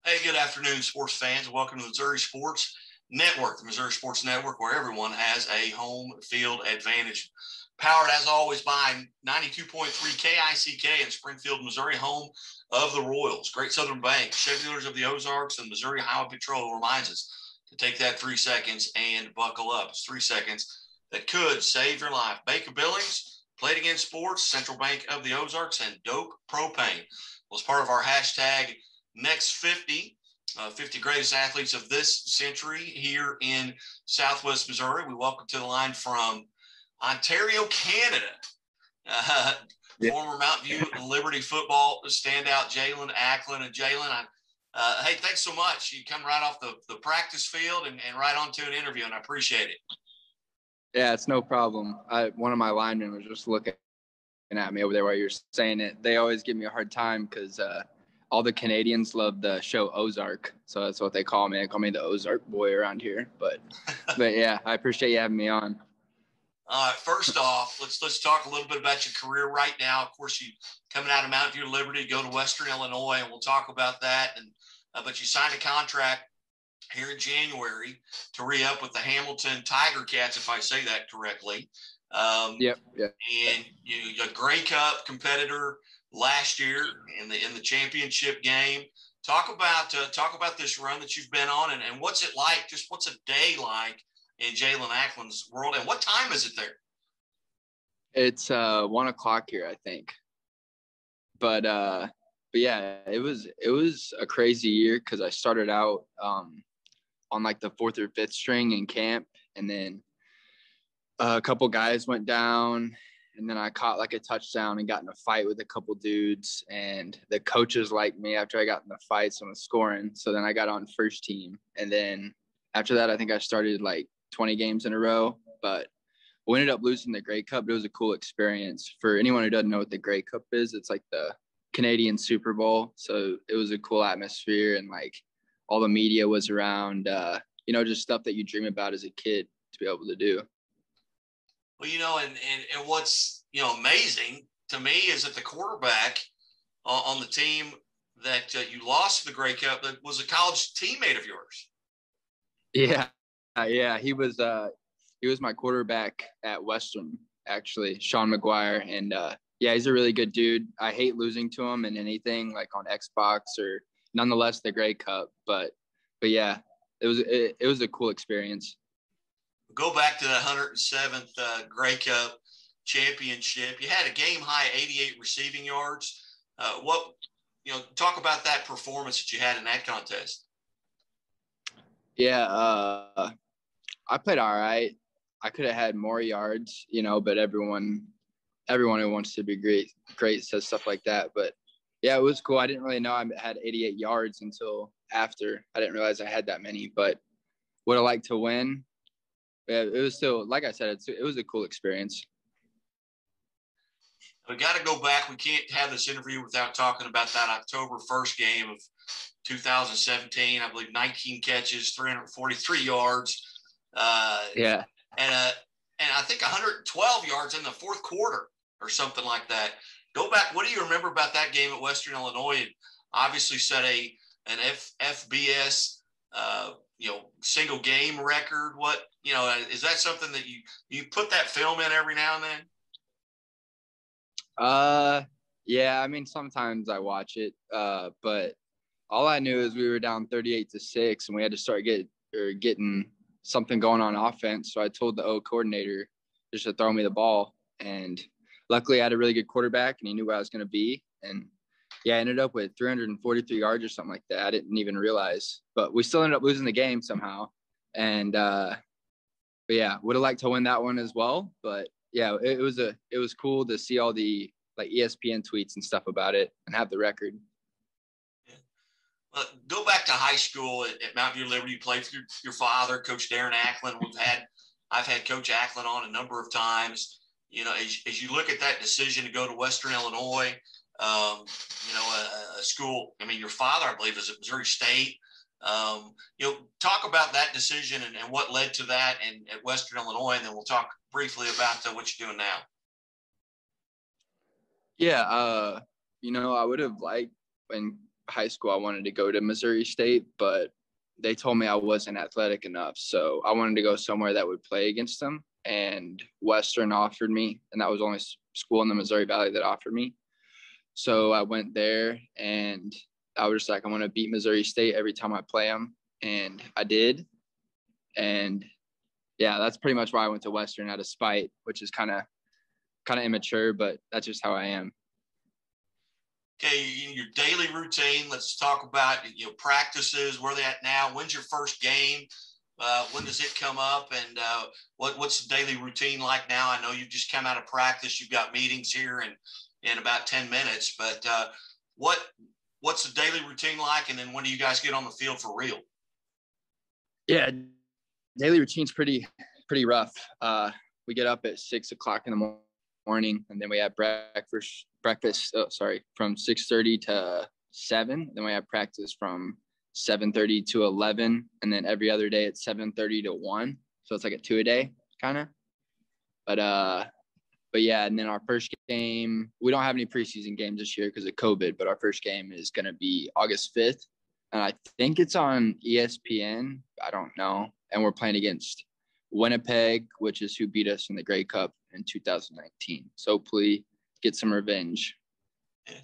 Hey, good afternoon, sports fans. Welcome to the Missouri Sports Network, the Missouri Sports Network, where everyone has a home field advantage. Powered, as always, by 92.3 KICK in Springfield, Missouri, home of the Royals. Great Southern Bank, Chevy Dealers of the Ozarks, and Missouri Highway Patrol reminds us to take that 3 seconds and buckle up. It's 3 seconds that could save your life. Baker Billings, Played Again Sports, Central Bank of the Ozarks, and Dope Propane was part of our hashtag Next 50, 50 greatest athletes of this century here in Southwest Missouri. We welcome to the line from Ontario, Canada, former Mountain View and Liberty football standout Jaelon Acklin. And Jaelon, hey, thanks so much. You come right off the practice field and right onto an interview, and I appreciate it. Yeah, it's no problem. One of my linemen was just looking at me over there while you're saying it. They always give me a hard time because all the Canadians love the show Ozark, so that's what they call me. They call me the Ozark boy around here. But yeah, I appreciate you having me on. First off, let's talk a little bit about your career right now. Of course, you coming out of Mountain View Liberty, go to Western Illinois, and we'll talk about that. And but you signed a contract here in January to re-up with the Hamilton Tiger Cats, if I say that correctly. Yep. And you're a Grey Cup competitor last year in the championship game. Talk about this run that you've been on, and what's it like? Just what's a day like in Jaelon Acklin's world, and what time is it there? It's 1 o'clock here, I think. But yeah, it was a crazy year because I started out on like the 4th or 5th string in camp, and then a couple guys went down. And then I caught like a touchdown and got in a fight with a couple dudes. And the coaches liked me after I got in the fights and was scoring. So then I got on first team. And then after that, I think I started like 20 games in a row. But we ended up losing the Grey Cup. It was a cool experience. For anyone who doesn't know what the Grey Cup is, it's like the Canadian Super Bowl. So it was a cool atmosphere. And like all the media was around, just stuff that you dream about as a kid to be able to do. Well, and what's, amazing to me is that the quarterback on the team that you lost to the Grey Cup that was a college teammate of yours. Yeah. He was my quarterback at Western, actually, Sean McGuire. And he's a really good dude. I hate losing to him in anything like on Xbox or nonetheless the Grey Cup. But yeah, it was a cool experience. Go back to the 107th Grey Cup championship. You had a game-high 88 receiving yards. Talk about that performance that you had in that contest. Yeah, I played all right. I could have had more yards, but everyone who wants to be great says stuff like that. But, yeah, it was cool. I didn't really know I had 88 yards until after. I didn't realize I had that many. But would I like to win? Yeah, it was still, like I said, it was a cool experience. We got to go back. We can't have this interview without talking about that October 1st game of 2017. I believe 19 catches, 343 yards. Yeah. And I think 112 yards in the fourth quarter or something like that. Go back. What do you remember about that game at Western Illinois? It obviously set an FBS single game record. What, is that something that you put that film in every now and then? Yeah, I mean, sometimes I watch it, but all I knew is we were down 38-6 and we had to start getting something going on offense. So I told the O coordinator just to throw me the ball, and luckily I had a really good quarterback and he knew where I was going to be. And yeah, I ended up with 343 yards or something like that. I didn't even realize, but we still ended up losing the game somehow. And, but yeah, would have liked to win that one as well. But yeah, it was cool to see all the like ESPN tweets and stuff about it and have the record. Yeah. Go back to high school at Mountain View Liberty. You played for your father, Coach Darren Acklin. I've had Coach Acklin on a number of times. As you look at that decision to go to Western Illinois, a school. I mean, your father, I believe, is at Missouri State. Talk about that decision and what led to that at Western Illinois, and then we'll talk briefly about what you're doing now. Yeah, I would have liked, and high school, I wanted to go to Missouri State, but they told me I wasn't athletic enough. So I wanted to go somewhere that would play against them. And Western offered me, and that was the only school in the Missouri Valley that offered me. So I went there, and I was just like, I want to beat Missouri State every time I play them. And I did. And yeah, that's pretty much why I went to Western out of spite, which is kind of immature, but that's just how I am. Okay, in your daily routine, let's talk about practices. Where they at now? When's your first game? When does it come up? And what's the daily routine like now? I know you've just come out of practice. You've got meetings here in about 10 minutes. But what's the daily routine like? And then when do you guys get on the field for real? Yeah, daily routine's pretty rough. We get up at 6 o'clock in the morning, and then we have breakfast from 6:30 to 7. Then we have practice from 7:30 to 11, and then every other day it's 7:30 to 1. So it's like a 2-a-day kind of. But yeah, and then our first game, we don't have any preseason games this year because of COVID, but our first game is going to be August 5th. And I think it's on ESPN. I don't know. And we're playing against Winnipeg, which is who beat us in the Grey Cup in 2019. So hopefully get some revenge. Yeah.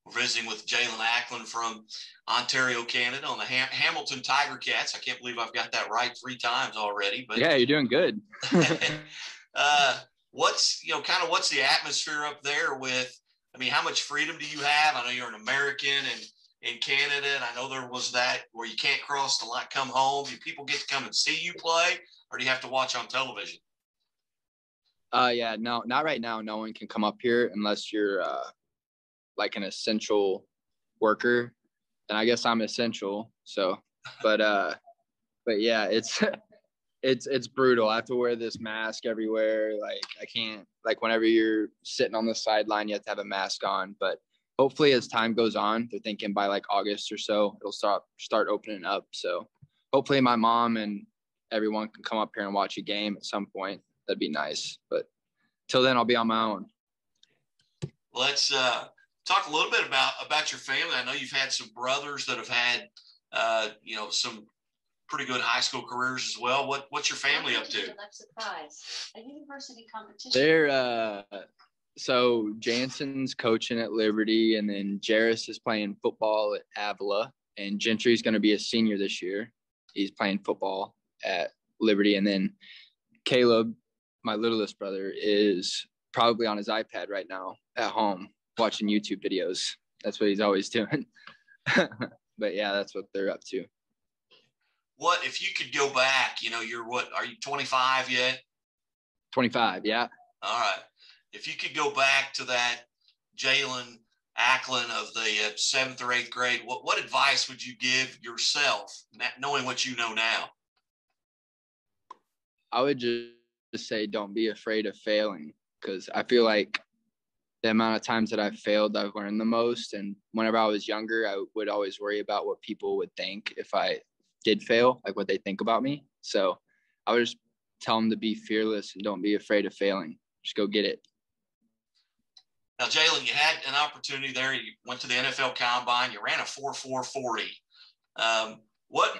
We're visiting with Jaelon Acklin from Ontario, Canada, on the Hamilton Tiger Cats. I can't believe I've got that right 3 times already. But yeah, you're doing good. What's the atmosphere up there with? I mean, how much freedom do you have? I know you're an American and in Canada, and I know there was that where you can't cross the line, come home. Do people get to come and see you play, or do you have to watch on television? Yeah, no, not right now. No one can come up here unless you're like an essential worker, and I guess I'm essential. So, but yeah, it's brutal. I have to wear this mask everywhere. Like I can't, like whenever you're sitting on the sideline, you have to have a mask on. But hopefully as time goes on, they're thinking by like August or so, it'll start opening up. So hopefully my mom and everyone can come up here and watch a game at some point. That'd be nice. But till then, I'll be on my own. Let's talk a little bit about your family. I know you've had some brothers that have had, some pretty good high school careers as well. What's your family up to? A university competition. They're so Jansen's coaching at Liberty, and then Jarris is playing football at Avila, and Gentry's going to be a senior this year. He's playing football at Liberty, and then Caleb, my littlest brother, is probably on his iPad right now at home watching YouTube videos. That's what he's always doing. But yeah, that's what they're up to. What if you could go back? Are you 25 yet? 25, yeah. All right. If you could go back to that Jaelon Acklin of the 7th or 8th grade, what advice would you give yourself, knowing what you know now? I would just say don't be afraid of failing, because I feel like the amount of times that I've failed, I've learned the most. And whenever I was younger, I would always worry about what people would think if I did fail, like what they think about me. So I would just tell them to be fearless and don't be afraid of failing. Just go get it. Now, Jaelon, you had an opportunity there. You went to the NFL Combine. You ran a 4.40. What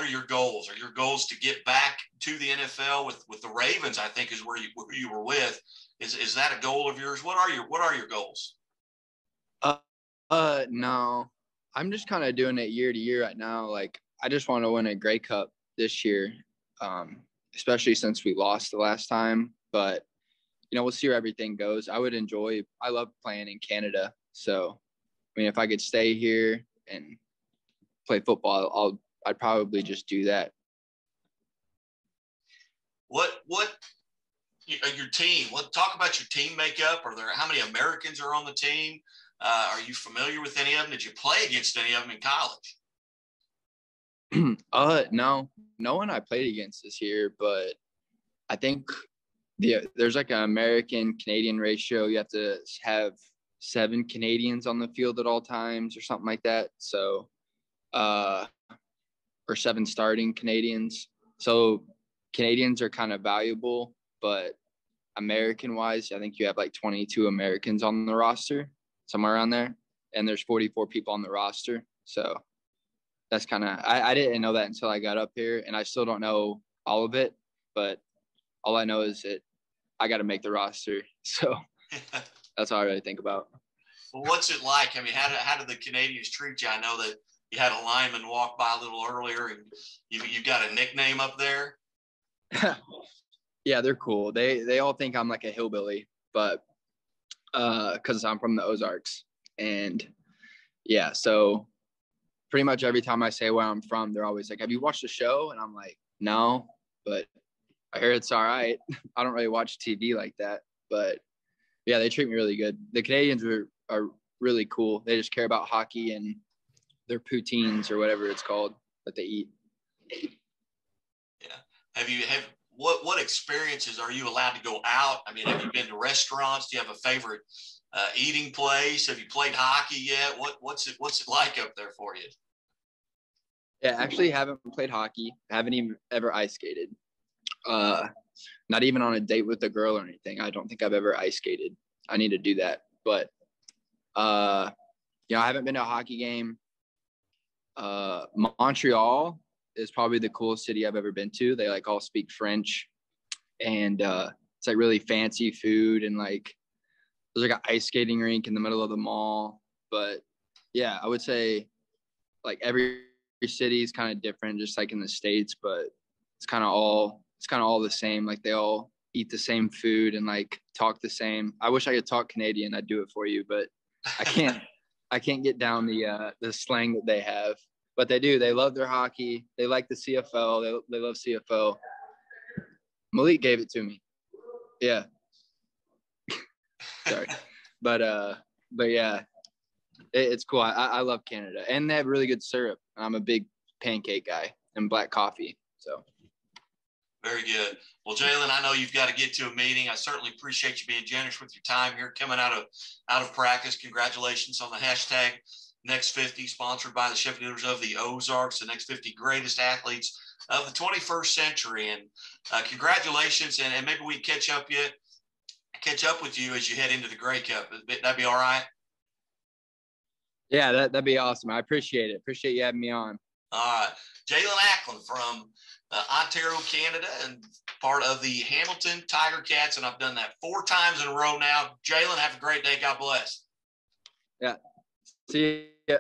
are your goals? Are your goals to get back to the NFL with the Ravens? I think is where you were with. Is that a goal of yours? What are your goals? No, I'm just kind of doing it year to year right now. Like I just want to win a Grey Cup this year, especially since we lost the last time. But we'll see where everything goes. I love playing in Canada. So, I mean, if I could stay here and play football, I'd probably just do that. What your team? Talk about your team makeup. How many Americans are on the team? Are you familiar with any of them? Did you play against any of them in college? No one I played against this year, but I think there's like an American-Canadian ratio. You have to have 7 Canadians on the field at all times or something like that. So, or 7 starting Canadians. So Canadians are kind of valuable, but American-wise, I think you have like 22 Americans on the roster, somewhere around there. and there's 44 people on the roster. So that's kind of, I didn't know that until I got up here, and I still don't know all of it, but all I know is that I got to make the roster. So that's all I really think about. Well, what's it like? I mean, how did the Canadians treat you? I know that you had a lineman walk by a little earlier, and you got a nickname up there. Yeah, they're cool. They all think I'm like a hillbilly, but because I'm from the Ozarks. And yeah, so pretty much every time I say where I'm from, they're always like, have you watched the show? And I'm like, no, but I hear it's all right. I don't really watch TV like that, but yeah, they treat me really good. The Canadians are really cool. They just care about hockey and their poutines or whatever it's called that they eat. Yeah. What experiences are you allowed to go out? I mean, have you been to restaurants? Do you have a favorite eating place? Have you played hockey yet? What's it like up there for you? Yeah, actually haven't played hockey. Haven't even ever ice skated. Not even on a date with a girl or anything. I don't think I've ever ice skated. I need to do that. But I haven't been to a hockey game. Montreal is probably the coolest city I've ever been to. They like all speak French, and it's like really fancy food, and like there's like an ice skating rink in the middle of the mall. But yeah, I would say like every city is kind of different, just like in the States, but it's kind of all the same. Like they all eat the same food and like talk the same. I wish I could talk Canadian. I'd do it for you, but I can't. I can't get down the slang that they have, but they do. They love their hockey. They like the CFL. They love CFL. Malik gave it to me. Yeah. Sorry, but yeah, it's cool. I love Canada, and they have really good syrup. I'm a big pancake guy and black coffee. So. Very good. Well, Jaelon, I know you've got to get to a meeting. I certainly appreciate you being generous with your time here, coming out of practice. Congratulations on the hashtag Next 50, sponsored by the Chefs of the Ozarks, the Next 50 greatest athletes of the 21st century. And congratulations, and maybe we catch up with you as you head into the Grey Cup. That'd be all right? Yeah, that'd be awesome. I appreciate it. Appreciate you having me on. All right. Jaelon Acklin from Ontario, Canada, and part of the Hamilton Tiger Cats, and I've done that 4 times in a row now. Jaelon, have a great day. God bless. Yeah. See ya.